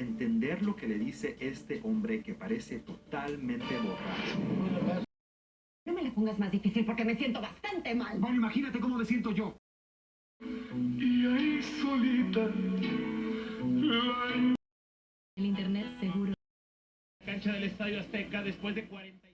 entender lo que le dice este hombre que parece totalmente borracho. No me la pongas más difícil porque me siento bastante mal. Bueno, imagínate cómo me siento yo. Y ahí solita. El internet seguro. Cancha del Estadio Azteca después de 40.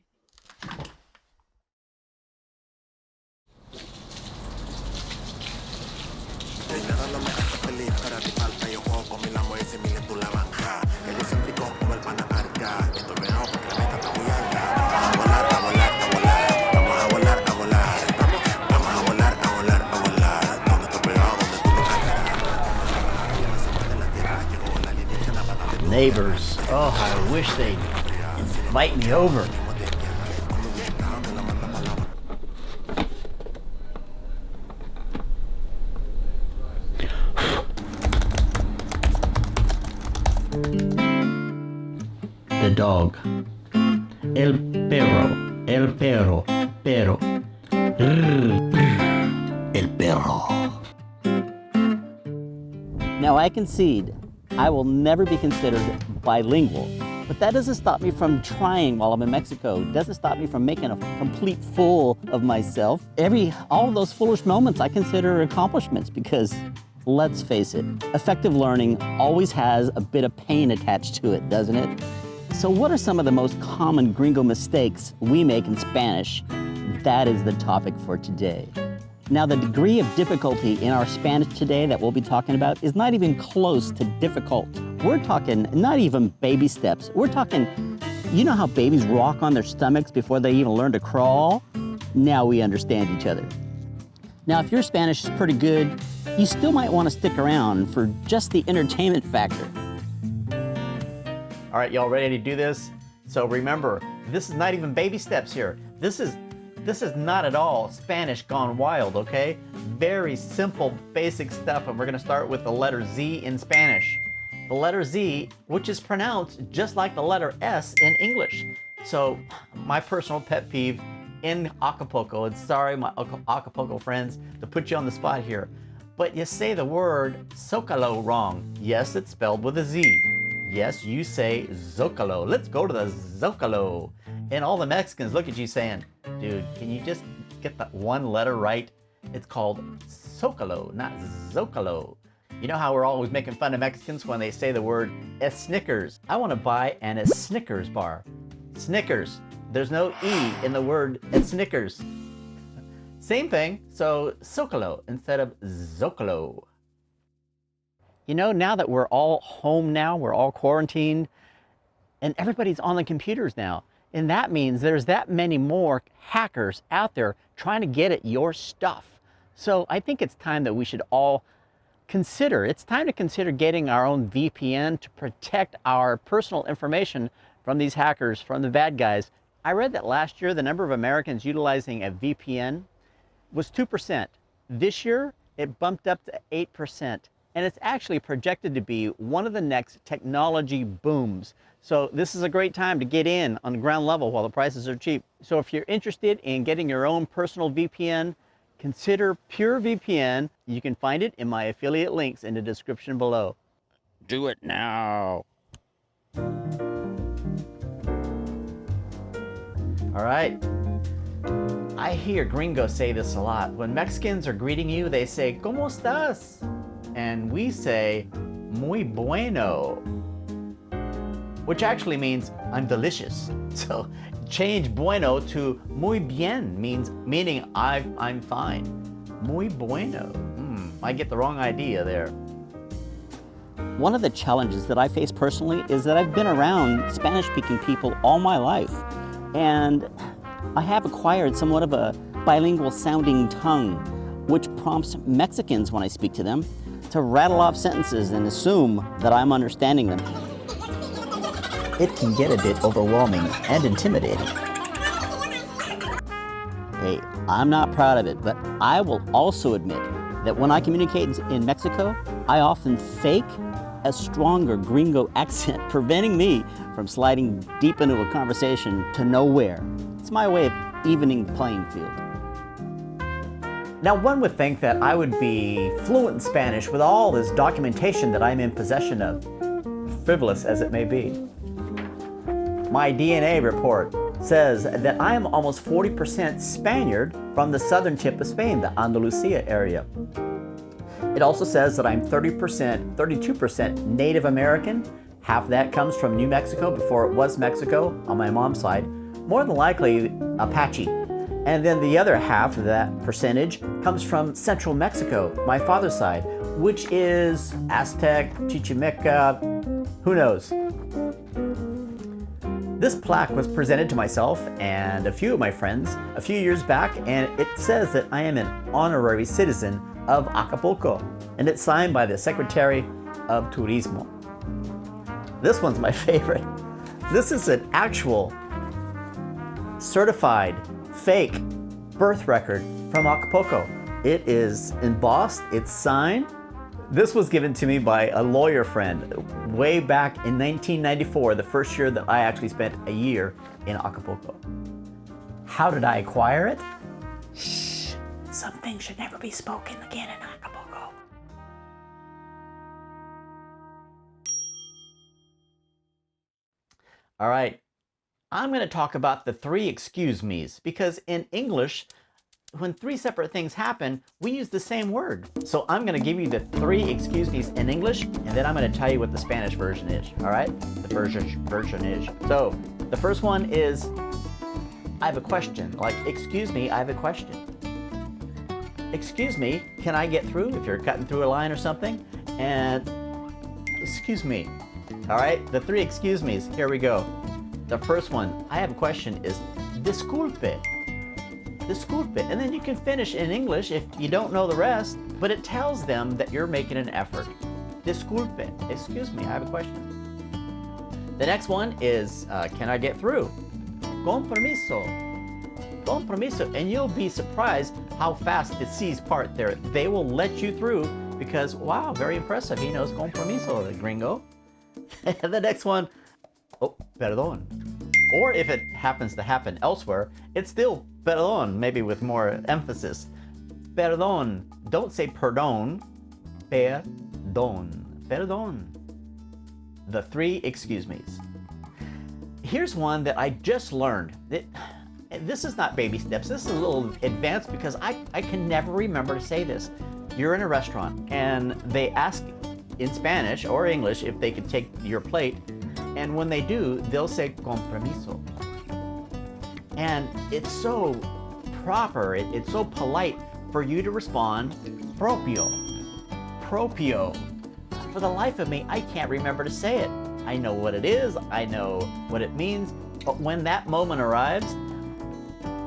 Dinero no me hace feliz, para ti falta yo juego con mi lamo y si mi tú la banca. Ellos son ricos como el pana arca. Estoy pegado porque la meta está muy alta. Vamos a volar, a volar, a volar. Vamos a volar, a volar. Vamos a volar, a volar, a volar. Donde estoy pegado, donde tú no caerás. Neighbors, oh, I wish they'd invite me over. The dog. El perro, pero. El perro. Now I concede I will never be considered bilingual, but that doesn't stop me from trying while I'm in Mexico. It doesn't stop me from making a complete fool of myself. All of those foolish moments I consider accomplishments because, let's face it, effective learning always has a bit of pain attached to it, doesn't it? So what are some of the most common gringo mistakes we make in Spanish? That is the topic for today. Now, the degree of difficulty in our Spanish today that we'll be talking about is not even close to difficult. We're talking not even baby steps. We're talking, you know how babies rock on their stomachs before they even learn to crawl? Now we understand each other. Now, if your Spanish is pretty good, you still might want to stick around for just the entertainment factor. All right, y'all ready to do this? So remember, this is not even baby steps here. This is not at all Spanish gone wild, okay? Very simple, basic stuff, and we're gonna start with the letter Z in Spanish. The letter Z, which is pronounced just like the letter S in English. So, my personal pet peeve in Acapulco, and sorry my Acapulco friends to put you on the spot here, but you say the word Zócalo wrong. Yes, it's spelled with a Z. Yes, you say Zócalo. Let's go to the Zócalo. And all the Mexicans look at you saying, dude, can you just get that one letter right? It's called Zócalo, not Zócalo. You know how we're always making fun of Mexicans when they say the word Snickers? I want to buy an Snickers bar. Snickers. There's no E in the word Snickers. Same thing, so Zócalo instead of Zócalo. You know, now that we're all home now, we're all quarantined, and everybody's on the computers now. And that means there's that many more hackers out there trying to get at your stuff. So I think it's time that we should all consider getting our own VPN to protect our personal information from these hackers, from the bad guys. I read that last year, the number of Americans utilizing a VPN was 2%. This year, it bumped up to 8%. And it's actually projected to be one of the next technology booms. So this is a great time to get in on the ground level while the prices are cheap. So if you're interested in getting your own personal VPN, consider PureVPN. You can find it in my affiliate links in the description below. Do it now. All right. I hear Gringos say this a lot. When Mexicans are greeting you, they say, ¿Cómo estás? And we say, muy bueno, which actually means I'm delicious. So change bueno to muy bien, meaning I'm fine. Muy bueno. I get the wrong idea there. One of the challenges that I face personally is that I've been around Spanish-speaking people all my life, and I have acquired somewhat of a bilingual sounding tongue, which prompts Mexicans when I speak to them to rattle off sentences and assume that I'm understanding them. It can get a bit overwhelming and intimidating. Hey, I'm not proud of it, but I will also admit that when I communicate in Mexico, I often fake a stronger gringo accent, preventing me from sliding deep into a conversation to nowhere. It's my way of evening the playing field. Now, one would think that I would be fluent in Spanish with all this documentation that I'm in possession of. frivolous as it may be. My DNA report says that I am almost 40% Spaniard from the southern tip of Spain, the Andalusia area. It also says that I'm 32% Native American. Half that comes from New Mexico before it was Mexico on my mom's side, more than likely Apache. And then the other half of that percentage comes from Central Mexico, my father's side, which is Aztec, Chichimeca, who knows. This plaque was presented to myself and a few of my friends a few years back, and it says that I am an honorary citizen of Acapulco, and it's signed by the Secretary of Turismo. This one's my favorite. This is an actual certified fake birth record from Acapulco. It is embossed, it's signed. This was given to me by a lawyer friend way back in 1994, the first year that I actually spent a year in Acapulco. How did I acquire it? Shh, some things should never be spoken again in Acapulco. All right, I'm going to talk about the 3 excuse me's, because in English, when 3 separate things happen, we use the same word. So I'm going to give you the 3 excuse me's in English, and then I'm going to tell you what the Spanish version is. All right? The version is. So the first one is, I have a question. Like, excuse me, I have a question. Excuse me, can I get through? If you're cutting through a line or something. And excuse me. All right? The 3 excuse me's. Here we go. The first one, I have a question, is disculpe. Disculpe. And then you can finish in English if you don't know the rest, but it tells them that you're making an effort. Disculpe. Excuse me, I have a question. The next one is, can I get through? Con permiso. Con permiso. And you'll be surprised how fast the C's part there. They will let you through because, wow, very impressive. He knows con permiso, the gringo. And the next one, oh, perdón. Or if it happens to happen elsewhere, it's still perdón, maybe with more emphasis. Perdón. Don't say perdón. Perdón. Perdón. The 3 excuse me's. Here's one that I just learned. This is not baby steps. This is a little advanced because I can never remember to say this. You're in a restaurant and they ask in Spanish or English if they could take your plate. And when they do, they'll say con permiso. And it's so proper, it's so polite for you to respond propio. Propio. For the life of me, I can't remember to say it. I know what it is, I know what it means, but when that moment arrives,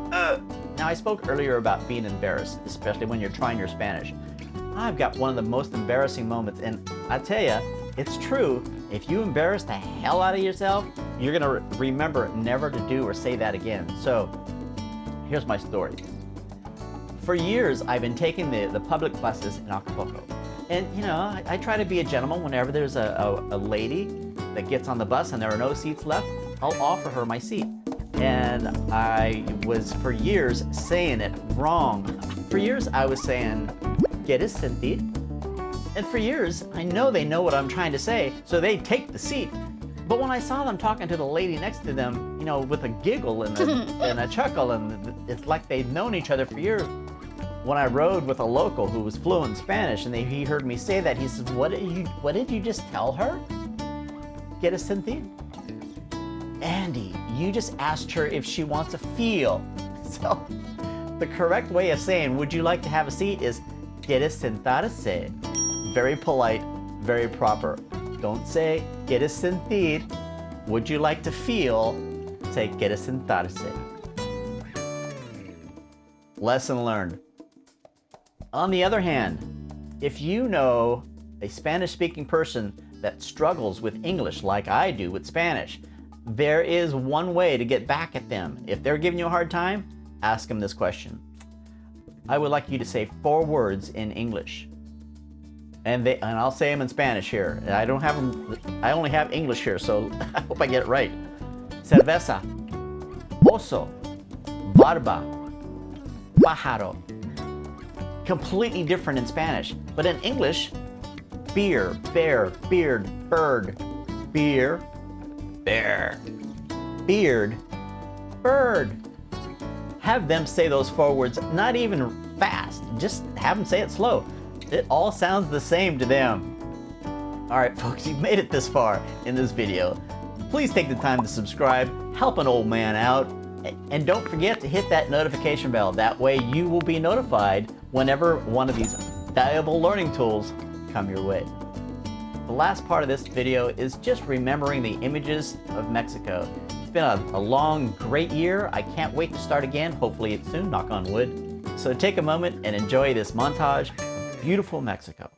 now I spoke earlier about being embarrassed, especially when you're trying your Spanish. I've got one of the most embarrassing moments, and I tell you, it's true. If you embarrass the hell out of yourself, you're gonna remember never to do or say that again. So, here's my story. For years, I've been taking the public buses in Acapulco. And you know, I try to be a gentleman whenever there's a lady that gets on the bus and there are no seats left, I'll offer her my seat. And I was for years saying it wrong. For years, I was saying, ¿quieres sentir? And for years, I know they know what I'm trying to say, so they take the seat. But when I saw them talking to the lady next to them, you know, with a giggle and a chuckle, and it's like they've known each other for years. When I rode with a local who was fluent in Spanish, and he heard me say that, he says, what did you just tell her? ¿Quieres sentir? Andy, you just asked her if she wants a feel. So the correct way of saying, would you like to have a seat, is ¿quieres sentarse? Very polite, very proper. Don't say, ¿quieres sentir? Would you like to feel? Say, ¿quieres sentarse? Lesson learned. On the other hand, if you know a Spanish-speaking person that struggles with English like I do with Spanish, there is one way to get back at them. If they're giving you a hard time, ask them this question. I would like you to say 4 words in English. And I'll say them in Spanish here. I only have English here, so I hope I get it right. Cerveza, oso, barba, pájaro. Completely different in Spanish. But in English, beer, bear, beard, bird, beer, bear, beard, bird. Have them say those 4 words, not even fast, just have them say it slow. It all sounds the same to them. All right, folks, you've made it this far in this video. Please take the time to subscribe, help an old man out, and don't forget to hit that notification bell. That way you will be notified whenever one of these valuable learning tools come your way. The last part of this video is just remembering the images of Mexico. It's been a long, great year. I can't wait to start again. Hopefully it's soon, knock on wood. So take a moment and enjoy this montage of beautiful Mexico.